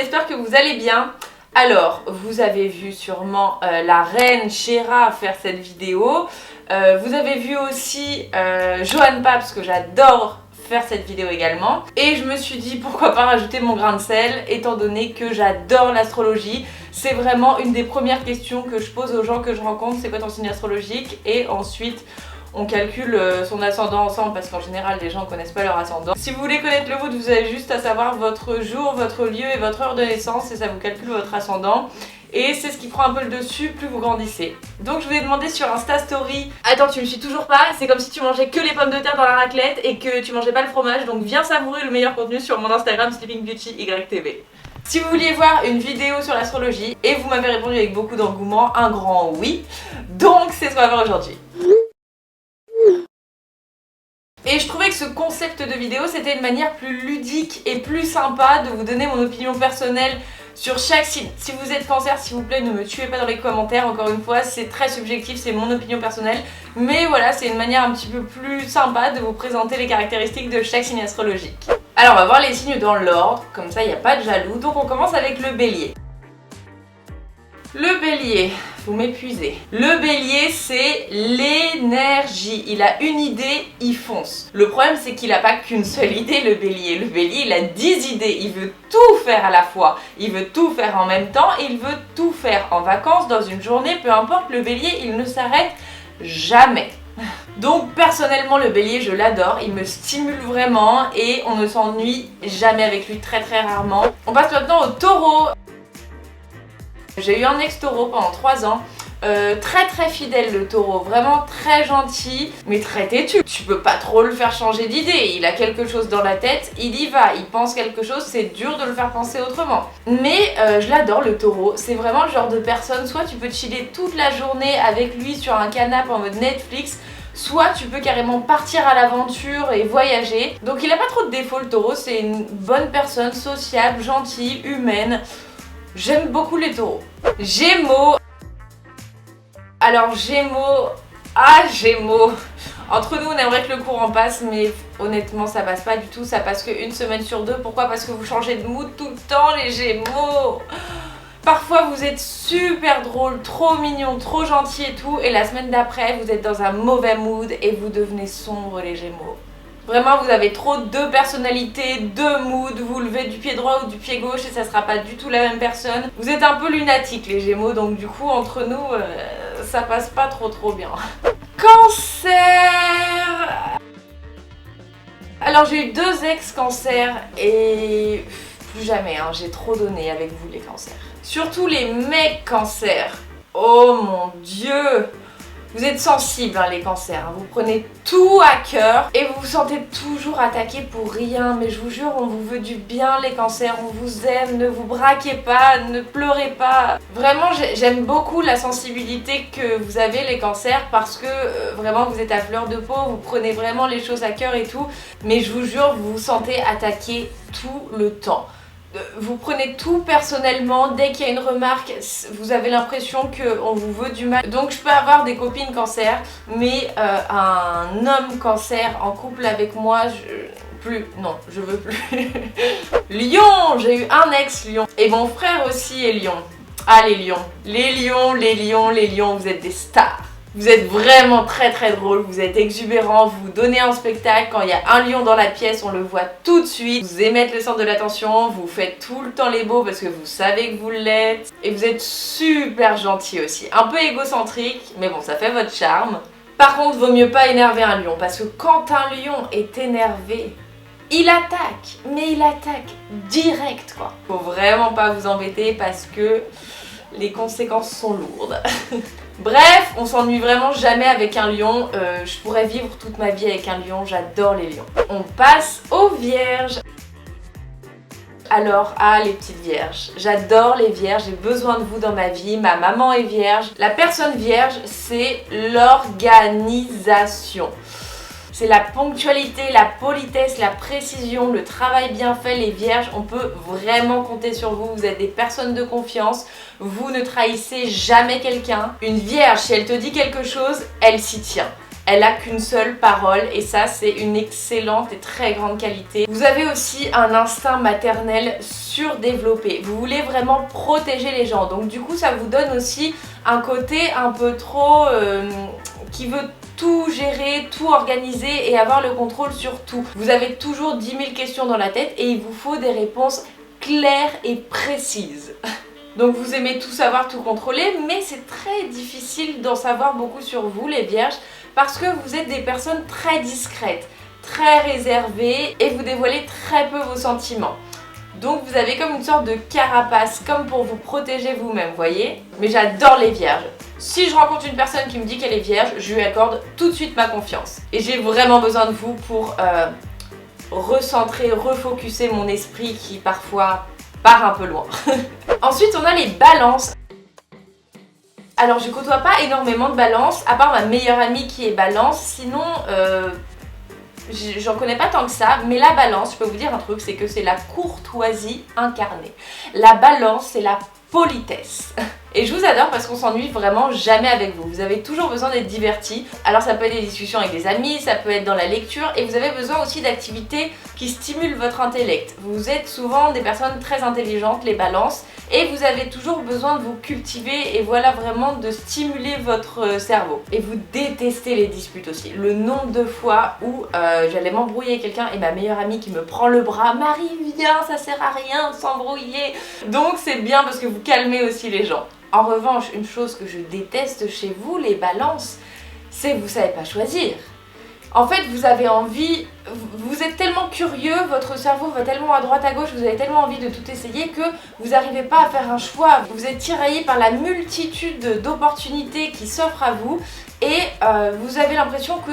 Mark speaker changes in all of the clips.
Speaker 1: j'espère que vous allez bien. Alors, vous avez vu sûrement la reine Chéra faire cette vidéo. Vous avez vu aussi Johan Paps, que j'adore faire cette vidéo également. Et je me suis dit pourquoi pas rajouter mon grain de sel, étant donné que j'adore l'astrologie. C'est vraiment une des premières questions que je pose aux gens que je rencontre, c'est quoi ton signe astrologique? Et ensuite on calcule son ascendant ensemble parce qu'en général les gens ne connaissent pas leur ascendant. Si vous voulez connaître le vôtre, vous avez juste à savoir votre jour, votre lieu et votre heure de naissance et ça vous calcule votre ascendant. Et c'est ce qui prend un peu le dessus plus vous grandissez. Donc je vous ai demandé sur Insta Story. Attends, tu me suis toujours pas? C'est comme si tu mangeais que les pommes de terre dans la raclette et que tu mangeais pas le fromage. Donc viens savourer le meilleur contenu sur mon Instagram Sleeping Beauty YTV. Si vous vouliez voir une vidéo sur l'astrologie et vous m'avez répondu avec beaucoup d'engouement, un grand oui. Donc c'est ce qu'on va faire aujourd'hui. Et je trouvais que ce concept de vidéo c'était une manière plus ludique et plus sympa de vous donner mon opinion personnelle sur chaque signe. Si vous êtes cancer, s'il vous plaît, ne me tuez pas dans les commentaires, encore une fois, c'est très subjectif, c'est mon opinion personnelle. Mais voilà, c'est une manière un petit peu plus sympa de vous présenter les caractéristiques de chaque signe astrologique. Alors on va voir les signes dans l'ordre, comme ça il n'y a pas de jaloux. Donc on commence avec le bélier. Le bélier, vous m'épuisez. Le bélier, c'est l'énergie. Il a une idée, il fonce. Le problème, c'est qu'il n'a pas qu'une seule idée, le bélier. Le bélier, il a 10 idées. Il veut tout faire à la fois. Il veut tout faire en même temps. Il veut tout faire en vacances, dans une journée, peu importe. Le bélier, il ne s'arrête jamais. Donc personnellement le bélier je l'adore, il me stimule vraiment et on ne s'ennuie jamais avec lui, très rarement. On passe maintenant au taureau. J'ai eu un ex-taureau pendant 3 ans, très fidèle le taureau, vraiment très gentil, mais très têtu. Tu peux pas trop le faire changer d'idée, il a quelque chose dans la tête, il y va, il pense quelque chose, c'est dur de le faire penser autrement. Mais je l'adore le taureau, c'est vraiment le genre de personne, soit tu peux chiller toute la journée avec lui sur un canapé en mode Netflix, soit tu peux carrément partir à l'aventure et voyager. Donc il a pas trop de défauts le taureau, c'est une bonne personne, sociable, gentille, humaine. J'aime beaucoup les taureaux. Gémeaux. Alors Gémeaux, Gémeaux. Entre nous on aimerait que le courant passe mais honnêtement ça passe pas du tout, ça passe qu'une semaine sur 2. Pourquoi? Parce que vous changez de mood tout le temps les Gémeaux. Parfois vous êtes super drôle, trop mignon, trop gentil et tout, et la semaine d'après vous êtes dans un mauvais mood et vous devenez sombre les Gémeaux. Vraiment vous avez trop de personnalités, de moods, vous levez du pied droit ou du pied gauche et ça sera pas du tout la même personne. Vous êtes un peu lunatique les Gémeaux, donc du coup entre nous ça passe pas trop bien. Cancer. Alors j'ai eu 2 ex-cancers et plus jamais, hein, j'ai trop donné avec vous les cancers. Surtout les mecs cancers. Oh mon Dieu! Vous êtes sensibles hein, les cancers, hein. Vous prenez tout à cœur et vous vous sentez toujours attaqué pour rien. Mais je vous jure, on vous veut du bien les cancers, on vous aime, ne vous braquez pas, ne pleurez pas. Vraiment, j'aime beaucoup la sensibilité que vous avez les cancers parce que vraiment vous êtes à fleur de peau, vous prenez vraiment les choses à cœur et tout. Mais je vous jure, vous vous sentez attaqué tout le temps. Vous prenez tout personnellement, dès qu'il y a une remarque, vous avez l'impression qu'on vous veut du mal. Donc je peux avoir des copines cancer, mais un homme cancer en couple avec moi, je veux plus. Lion, j'ai eu un ex Lion. Et mon frère aussi est Lion. Ah les lions, les lions, vous êtes des stars. Vous êtes vraiment très drôle, vous êtes exubérant, vous donnez un spectacle, quand il y a un lion dans la pièce, on le voit tout de suite. Vous aimez être le centre de l'attention, vous faites tout le temps les beaux parce que vous savez que vous l'êtes. Et vous êtes super gentil aussi, un peu égocentrique, mais bon, ça fait votre charme. Par contre, vaut mieux pas énerver un lion, parce que quand un lion est énervé, il attaque, mais il attaque direct quoi. Faut vraiment pas vous embêter parce que les conséquences sont lourdes. Bref, on s'ennuie vraiment jamais avec un lion. Je pourrais vivre toute ma vie avec un lion, j'adore les lions. On passe aux vierges. Alors, les petites vierges. J'adore les vierges, j'ai besoin de vous dans ma vie. Ma maman est vierge. La personne vierge, c'est l'organisation. C'est la ponctualité, la politesse, la précision, le travail bien fait. Les vierges, on peut vraiment compter sur vous. Vous êtes des personnes de confiance. Vous ne trahissez jamais quelqu'un. Une vierge, si elle te dit quelque chose, elle s'y tient. Elle a qu'une seule parole et ça c'est une excellente et très grande qualité. Vous avez aussi un instinct maternel surdéveloppé. Vous voulez vraiment protéger les gens. Donc du coup ça vous donne aussi un côté un peu trop qui veut tout gérer, tout organiser et avoir le contrôle sur tout. Vous avez toujours 10 000 questions dans la tête et il vous faut des réponses claires et précises. Donc vous aimez tout savoir, tout contrôler, mais c'est très difficile d'en savoir beaucoup sur vous les vierges parce que vous êtes des personnes très discrètes, très réservées et vous dévoilez très peu vos sentiments. Donc vous avez comme une sorte de carapace, comme pour vous protéger vous-même, voyez. Mais j'adore les vierges. Si je rencontre une personne qui me dit qu'elle est vierge, je lui accorde tout de suite ma confiance. Et j'ai vraiment besoin de vous pour recentrer, refocuser mon esprit qui parfois part un peu loin. Ensuite on a les balances. Alors je côtoie pas énormément de balances, à part ma meilleure amie qui est balance, sinon j'en connais pas tant que ça, mais la balance, je peux vous dire un truc, c'est que c'est la courtoisie incarnée. La balance, c'est la politesse. Et je vous adore parce qu'on s'ennuie vraiment jamais avec vous. Vous avez toujours besoin d'être divertis. Alors ça peut être des discussions avec des amis, ça peut être dans la lecture et vous avez besoin aussi d'activités qui stimulent votre intellect. Vous êtes souvent des personnes très intelligentes, les balances, et vous avez toujours besoin de vous cultiver et voilà vraiment de stimuler votre cerveau. Et vous détestez les disputes aussi. Le nombre de fois où j'allais m'embrouiller avec quelqu'un et ma meilleure amie qui me prend le bras, Marie viens, ça sert à rien de s'embrouiller. Donc c'est bien parce que vous calmez aussi les gens. En revanche, une chose que je déteste chez vous, les balances, c'est que vous savez pas choisir. En fait, vous avez envie, vous êtes tellement curieux, votre cerveau va tellement à droite à gauche, vous avez tellement envie de tout essayer que vous n'arrivez pas à faire un choix. Vous êtes tiraillé par la multitude d'opportunités qui s'offrent à vous et vous avez l'impression que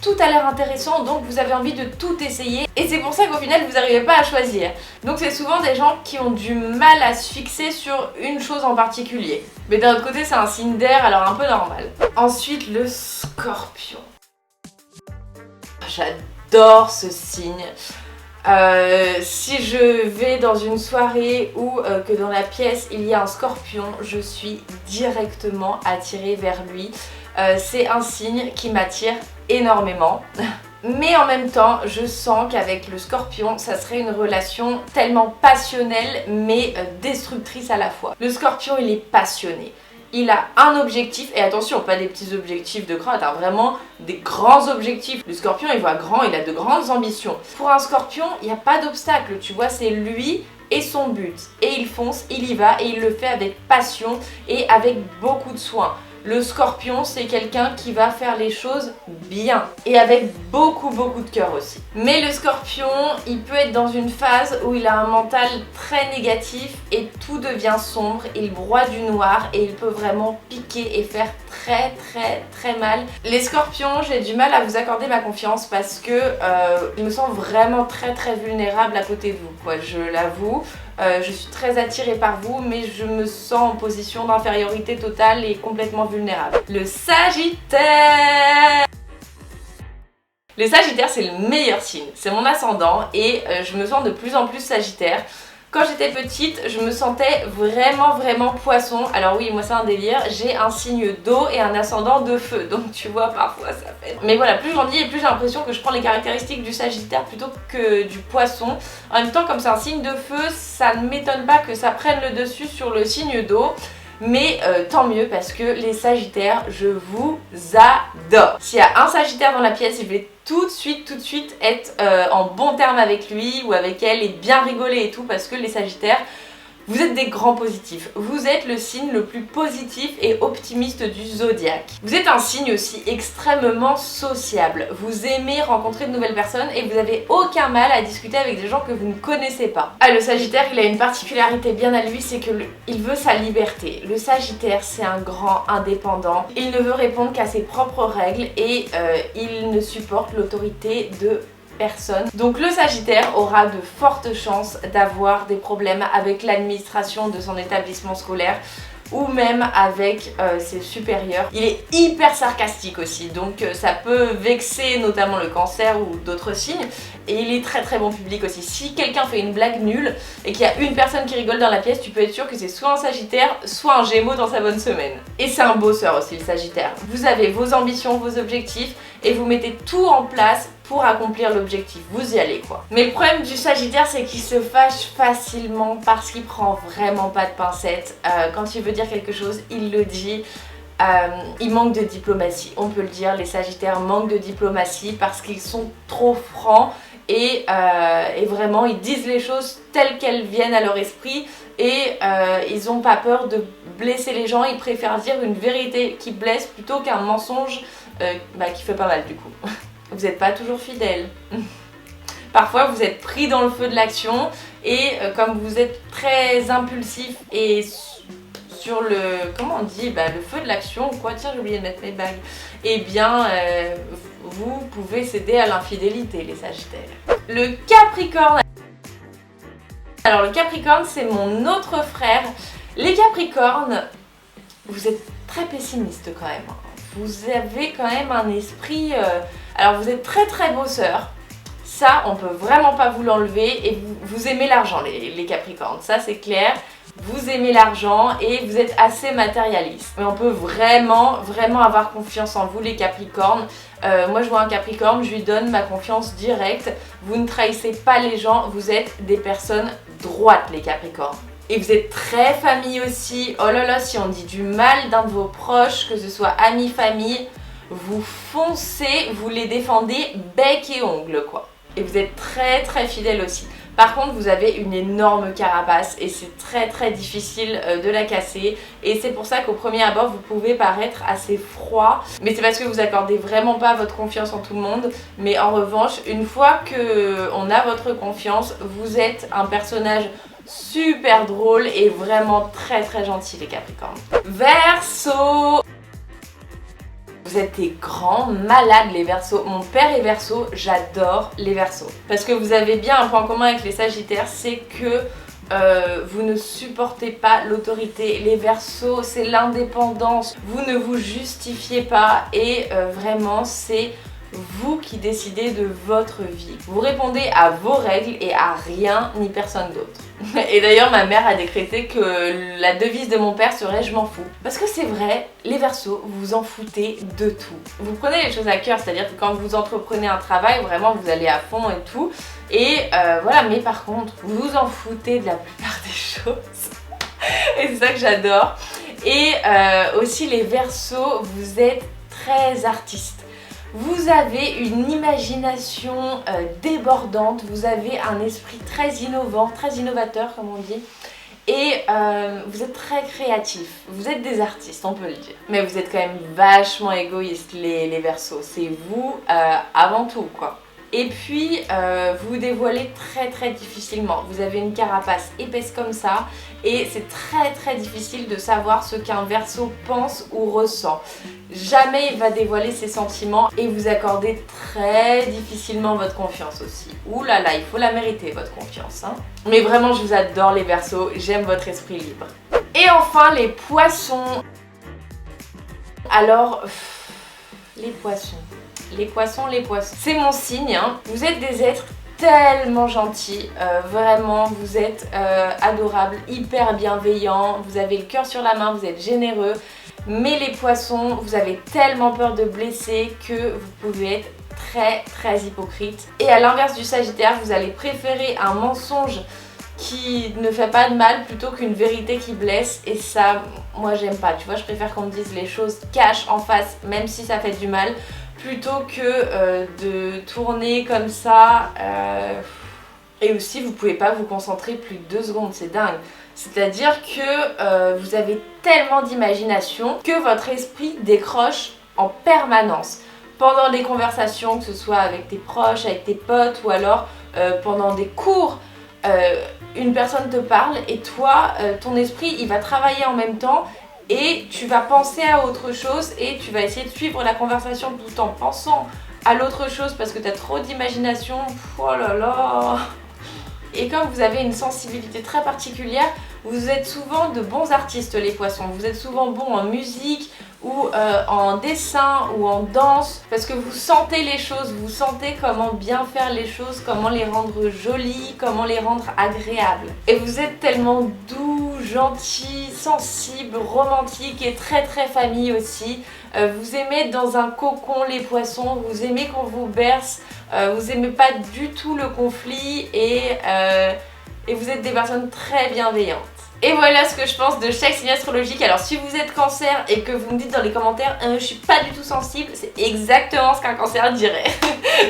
Speaker 1: tout a l'air intéressant, donc vous avez envie de tout essayer et c'est pour ça qu'au final vous n'arrivez pas à choisir. Donc c'est souvent des gens qui ont du mal à se fixer sur une chose en particulier. Mais d'un autre côté c'est un signe d'air, alors un peu normal. Ensuite le Scorpion. J'adore ce signe. Si je vais dans une soirée ou que dans la pièce il y a un Scorpion, je suis directement attirée vers lui. C'est un signe qui m'attire énormément. Mais en même temps, je sens qu'avec le Scorpion, ça serait une relation tellement passionnelle mais destructrice à la fois. Le Scorpion, il est passionné. Il a un objectif, et attention, pas des petits objectifs de crotte, hein, vraiment des grands objectifs. Le Scorpion, il voit grand, il a de grandes ambitions. Pour un Scorpion, il n'y a pas d'obstacle, tu vois, c'est lui et son but. Et il fonce, il y va, et il le fait avec passion et avec beaucoup de soin. Le Scorpion, c'est quelqu'un qui va faire les choses bien et avec beaucoup de cœur aussi. Mais le Scorpion, il peut être dans une phase où il a un mental très négatif et tout devient sombre, il broie du noir et il peut vraiment piquer et faire très mal. Les Scorpions, j'ai du mal à vous accorder ma confiance parce que je me sens vraiment très vulnérable à côté de vous, quoi, je l'avoue. Je suis très attirée par vous mais je me sens en position d'infériorité totale et complètement vulnérable. Le Sagittaire. Les Sagittaires c'est le meilleur signe, c'est mon ascendant et je me sens de plus en plus Sagittaire. Quand j'étais petite, je me sentais vraiment poisson. Alors oui, moi c'est un délire, j'ai un signe d'eau et un ascendant de feu. Donc tu vois, parfois ça fait... Mais voilà, plus j'en dis et plus j'ai l'impression que je prends les caractéristiques du Sagittaire plutôt que du poisson. En même temps, comme c'est un signe de feu, ça ne m'étonne pas que ça prenne le dessus sur le signe d'eau. Mais tant mieux parce que les Sagittaires, je vous adore. S'il y a un Sagittaire dans la pièce, je vais tout de suite être en bon terme avec lui ou avec elle et bien rigoler et tout parce que les Sagittaires, vous êtes des grands positifs. Vous êtes le signe le plus positif et optimiste du zodiaque. Vous êtes un signe aussi extrêmement sociable. Vous aimez rencontrer de nouvelles personnes et vous n'avez aucun mal à discuter avec des gens que vous ne connaissez pas. Ah, le Sagittaire, il a une particularité bien à lui, c'est que il veut sa liberté. Le Sagittaire, c'est un grand indépendant. Il ne veut répondre qu'à ses propres règles et il ne supporte l'autorité de personne. Donc le Sagittaire aura de fortes chances d'avoir des problèmes avec l'administration de son établissement scolaire ou même avec ses supérieurs. Il est hyper sarcastique aussi, donc ça peut vexer notamment le Cancer ou d'autres signes. Et il est très bon public aussi. Si quelqu'un fait une blague nulle et qu'il y a une personne qui rigole dans la pièce, tu peux être sûr que c'est soit un Sagittaire, soit un Gémeaux dans sa bonne semaine. Et c'est un bosseur aussi le Sagittaire. Vous avez vos ambitions, vos objectifs et vous mettez tout en place pour accomplir l'objectif, vous y allez quoi. Mais le problème du Sagittaire, c'est qu'il se fâche facilement parce qu'il prend vraiment pas de pincettes. Quand il veut dire quelque chose, il le dit. Il manque de diplomatie, on peut le dire, les Sagittaires manquent de diplomatie parce qu'ils sont trop francs et vraiment ils disent les choses telles qu'elles viennent à leur esprit et ils n'ont pas peur de blesser les gens, ils préfèrent dire une vérité qui blesse plutôt qu'un mensonge qui fait pas mal du coup. Vous n'êtes pas toujours fidèle. Parfois vous êtes pris dans le feu de l'action et comme vous êtes très impulsif et sur le, comment on dit, le feu de l'action ou quoi, tiens j'ai oublié de mettre mes bagues, et bien vous pouvez céder à l'infidélité les Sagittaires. Le Capricorne. Alors le Capricorne c'est mon autre frère. Les Capricornes, vous êtes très pessimiste quand même. Vous avez quand même un esprit... alors vous êtes très très bosseur. Ça on peut vraiment pas vous l'enlever et vous aimez l'argent les Capricornes, ça c'est clair. Vous aimez l'argent et vous êtes assez matérialiste. Mais on peut vraiment avoir confiance en vous les Capricornes. Moi je vois un Capricorne, je lui donne ma confiance directe. Vous ne trahissez pas les gens, vous êtes des personnes droites les Capricornes. Et vous êtes très famille aussi. Oh là là, si on dit du mal d'un de vos proches, que ce soit amis, famille, vous foncez, vous les défendez bec et ongles quoi. Et vous êtes très très fidèle aussi. Par contre vous avez une énorme carapace et c'est très très difficile de la casser et c'est pour ça qu'au premier abord vous pouvez paraître assez froid, mais c'est parce que vous accordez vraiment pas votre confiance en tout le monde. Mais en revanche une fois qu'on a votre confiance, vous êtes un personnage super drôle et vraiment très très gentil les Capricornes. Verseau. Vous êtes des grands malades les Verseaux. Mon père est Verseau, j'adore les Verseaux. Parce que vous avez bien un point commun avec les Sagittaires, c'est que vous ne supportez pas l'autorité. Les Verseaux, c'est l'indépendance. Vous ne vous justifiez pas et vraiment c'est vous qui décidez de votre vie. Vous répondez à vos règles et à rien ni personne d'autre. Et d'ailleurs ma mère a décrété que la devise de mon père serait je m'en fous. Parce que c'est vrai, les Verseaux, vous vous en foutez de tout. Vous prenez les choses à cœur, c'est-à-dire que quand vous entreprenez un travail, vraiment vous allez à fond et tout. Et voilà, mais par contre, vous vous en foutez de la plupart des choses. Et c'est ça que j'adore. Et aussi les Verseaux, vous êtes très artistes. Vous avez une imagination débordante, vous avez un esprit très innovant, très innovateur comme on dit. Et vous êtes très créatif, vous êtes des artistes, on peut le dire. Mais vous êtes quand même vachement égoïstes les Verseaux, c'est vous avant tout quoi. Et puis vous vous dévoilez très très difficilement, vous avez une carapace épaisse comme ça et c'est très très difficile de savoir ce qu'un Verseau pense ou ressent. Jamais il va dévoiler ses sentiments et vous accordez très difficilement votre confiance aussi. Ouh là là, il faut la mériter votre confiance hein. Mais vraiment je vous adore les Verseaux, j'aime votre esprit libre. Et enfin les Poissons. Alors, les Poissons. Les poissons, c'est mon signe hein. Vous êtes des êtres tellement gentils, vraiment vous êtes adorables, hyper bienveillants, vous avez le cœur sur la main, vous êtes généreux. Mais les Poissons, vous avez tellement peur de blesser que vous pouvez être très très hypocrite. Et à l'inverse du Sagittaire, vous allez préférer un mensonge qui ne fait pas de mal plutôt qu'une vérité qui blesse. Et ça, moi j'aime pas, tu vois, je préfère qu'on me dise les choses cash en face, même si ça fait du mal, plutôt que de tourner comme ça. Et aussi vous pouvez pas vous concentrer plus de 2 secondes, c'est dingue. C'est-à-dire que vous avez tellement d'imagination que votre esprit décroche en permanence. Pendant des conversations, que ce soit avec tes proches, avec tes potes ou alors pendant des cours, une personne te parle et toi, ton esprit il va travailler en même temps. Et tu vas penser à autre chose et tu vas essayer de suivre la conversation tout en pensant à l'autre chose parce que tu as trop d'imagination. Oh là là. et comme vous avez une sensibilité très particulière, vous êtes souvent de bons artistes les poissons, vous êtes souvent bons en musique ou en dessin ou en danse parce que vous sentez les choses, vous sentez comment bien faire les choses, comment les rendre jolies, comment les rendre agréables. Et vous êtes tellement doux, gentil, sensible, romantique et très famille aussi. Vous aimez être dans un cocon les poissons, vous aimez qu'on vous berce, vous aimez pas du tout le conflit et vous êtes des personnes très bienveillantes. Et voilà ce que je pense de chaque signe astrologique. Alors si vous êtes cancer et que vous me dites dans les commentaires je suis pas du tout sensible, c'est exactement ce qu'un cancer dirait.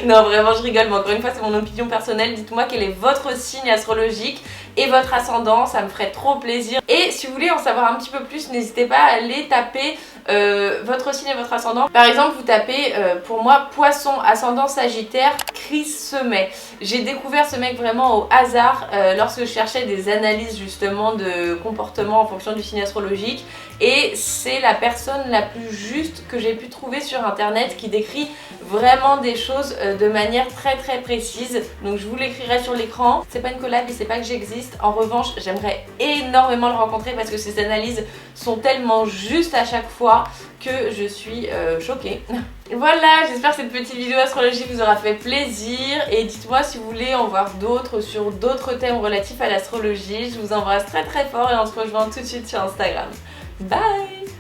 Speaker 1: Non vraiment je rigole, mais encore une fois c'est mon opinion personnelle. Dites-moi quel est votre signe astrologique et votre ascendant, ça me ferait trop plaisir. Et si vous voulez en savoir un petit peu plus, n'hésitez pas à aller taper votre signe et votre ascendant. Par exemple vous tapez pour moi poisson ascendant sagittaire Chris Semet. J'ai découvert ce mec vraiment au hasard lorsque je cherchais des analyses justement de comportement en fonction du signe astrologique, et c'est la personne la plus juste que j'ai pu trouver sur internet qui décrit vraiment des choses de manière très précise. Donc je vous l'écrirai sur l'écran. C'est pas une collab et c'est pas que j'existe. En revanche j'aimerais énormément le rencontrer parce que ses analyses sont tellement justes à chaque fois que je suis choquée. Voilà, j'espère que cette petite vidéo astrologie vous aura fait plaisir et dites-moi si vous voulez en voir d'autres sur d'autres thèmes relatifs à l'astrologie. Je vous embrasse très fort et on se rejoint tout de suite sur Instagram. Bye!